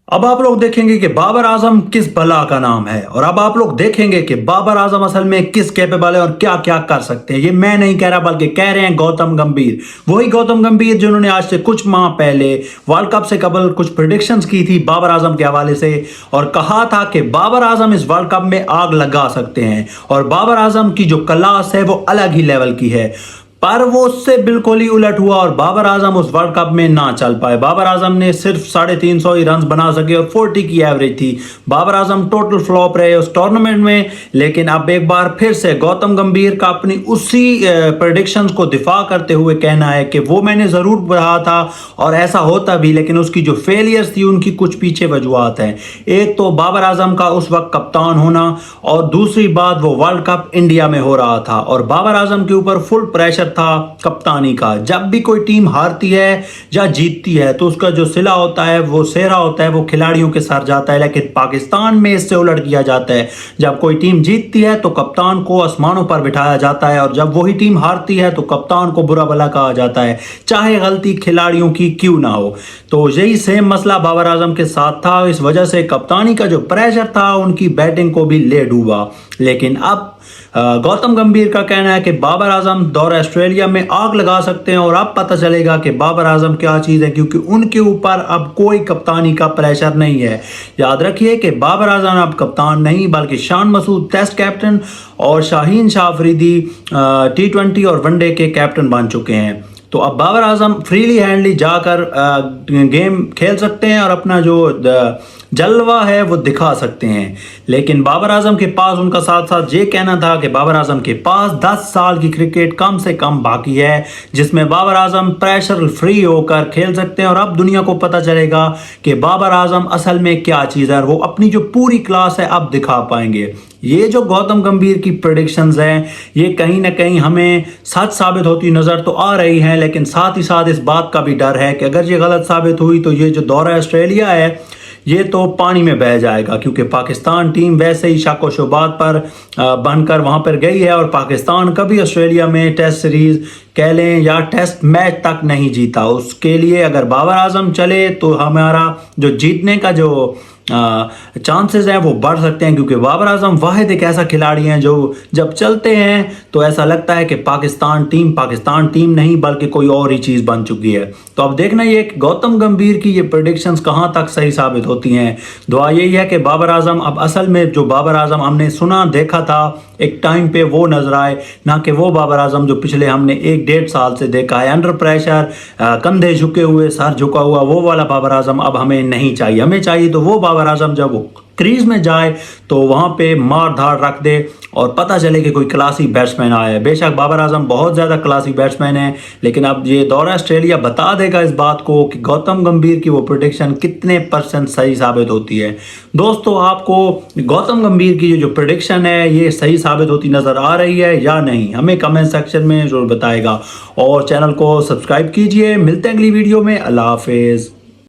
अब आप लोग देखेंगे कि बाबर आजम किस बला का नाम है और अब आप लोग देखेंगे कि बाबर आजम असल में किस कैपेबल है और क्या क्या कर सकते हैं। ये मैं नहीं कह रहा बल्कि कह रहे हैं गौतम गंभीर, वही गौतम गंभीर जिन्होंने आज से कुछ माह पहले वर्ल्ड कप से कबल कुछ प्रिडिक्शंस की थी बाबर आजम के हवाले से और कहा था कि बाबर आजम इस वर्ल्ड कप में आग लगा सकते हैं और बाबर आजम की जो क्लास है वो अलग ही लेवल की है। पर वो उससे बिल्कुल ही उलट हुआ और बाबर आजम उस वर्ल्ड कप में ना चल पाए। बाबर आजम ने सिर्फ 350 ही रन बना सके और 40 की एवरेज थी। बाबर आजम टोटल फ्लॉप रहे उस टूर्नामेंट में। लेकिन अब एक बार फिर से गौतम गंभीर का अपनी उसी प्रेडिक्शंस को दिफा करते हुए कहना है कि वो मैंने ज़रूर कहा था और ऐसा होता भी, लेकिन उसकी जो फेलियर्स थी उनकी कुछ पीछे वजूहत हैं। एक तो बाबर आजम का उस वक्त कप्तान होना और दूसरी बात वो वर्ल्ड कप इंडिया में हो रहा था और बाबर आजम के ऊपर फुल प्रेशर था कप्तानी का। जब भी कोई टीम हारती है या जीतती है तो उसका जो सिला होता है, वो सेहरा होता है, वो खिलाड़ियों के सर जाता है। लेकिन पाकिस्तान में इससे उलट किया जाता है। जब कोई टीम जीतती है तो कप्तान को आसमानों पर बिठाया जाता है और जब वही टीम हारती है तो कप्तान को बुरा भला कहा जाता है, चाहे गलती खिलाड़ियों की क्यों ना हो। तो यही सेम मसला बाबर आजम के साथ था। इस वजह से कप्तानी का जो प्रेशर था उनकी बैटिंग को भी ले डूबा। लेकिन अब गौतम गंभीर का कहना है कि बाबर आजम दौरे ऑस्ट्रेलिया में आग लगा सकते हैं और अब पता चलेगा कि बाबर आजम क्या चीज़ है, क्योंकि उनके ऊपर अब कोई कप्तानी का प्रेशर नहीं है। याद रखिए कि बाबर आजम अब कप्तान नहीं बल्कि शान मसूद टेस्ट कैप्टन और शाहीन शाह अफरीदी T20 और वनडे के कैप्टन बन चुके हैं। तो अब बाबर आजम फ्रीली हैंडली जाकर गेम खेल सकते हैं और अपना जो जलवा है वो दिखा सकते हैं। लेकिन बाबर आजम के पास उनका साथ साथ ये कहना था कि बाबर आजम के पास 10 साल की क्रिकेट कम से कम बाकी है जिसमें बाबर आजम प्रेशर फ्री होकर खेल सकते हैं और अब दुनिया को पता चलेगा कि बाबर आजम असल में क्या चीज़ है और वो अपनी जो पूरी क्लास है अब दिखा पाएंगे। ये जो गौतम गंभीर की प्रेडिक्शंस हैं ये कहीं ना कहीं हमें सच साबित होती नज़र तो आ रही हैं, लेकिन साथ ही साथ इस बात का भी डर है कि अगर ये गलत साबित हुई तो ये जो दौरा ऑस्ट्रेलिया है ये तो पानी में बह जाएगा, क्योंकि पाकिस्तान टीम वैसे ही शक व शुबात पर बनकर वहाँ पर गई है और पाकिस्तान कभी ऑस्ट्रेलिया में टेस्ट सीरीज़ कह लें या टेस्ट मैच तक नहीं जीता। उसके लिए अगर बाबर आजम चले तो हमारा जो जीतने का जो चांसेस हैं वो बढ़ सकते हैं, क्योंकि बाबर आजम वाहिद एक ऐसा खिलाड़ी हैं जो जब चलते हैं तो ऐसा लगता है कि पाकिस्तान टीम नहीं बल्कि कोई और ही चीज़ बन चुकी है। तो अब देखना ये कि गौतम गंभीर की ये प्रेडिक्शंस कहाँ तक सही साबित होती हैं। दुआ यही है कि बाबर आजम अब असल में जो बाबर आजम हमने सुना देखा था एक टाइम पे वो नजर आए, ना कि वो बाबर आजम जो पिछले हमने 1-1.5 साल से देखा है अंडर प्रेशर, कंधे झुके हुए, सर झुका हुआ, वो वाला बाबर आजम अब हमें नहीं चाहिए। हमें चाहिए तो वो बाबर आजम जब वो क्रीज में जाए तो वहाँ पे मार धाड़ रख दे और पता चले कि कोई क्लासी बैट्समैन आया है। बेशक बाबर आजम बहुत ज़्यादा क्लासी बैट्समैन है, लेकिन अब ये दौरा ऑस्ट्रेलिया बता देगा इस बात को कि गौतम गंभीर की वो प्रेडिक्शन कितने % सही साबित होती है। दोस्तों, आपको गौतम गंभीर की जो प्रेडिक्शन है ये सही साबित होती नज़र आ रही है या नहीं, हमें कमेंट सेक्शन में ज़रूर बताएगा और चैनल को सब्सक्राइब कीजिए। मिलते हैं अगली वीडियो में। अल्लाह हाफिज़।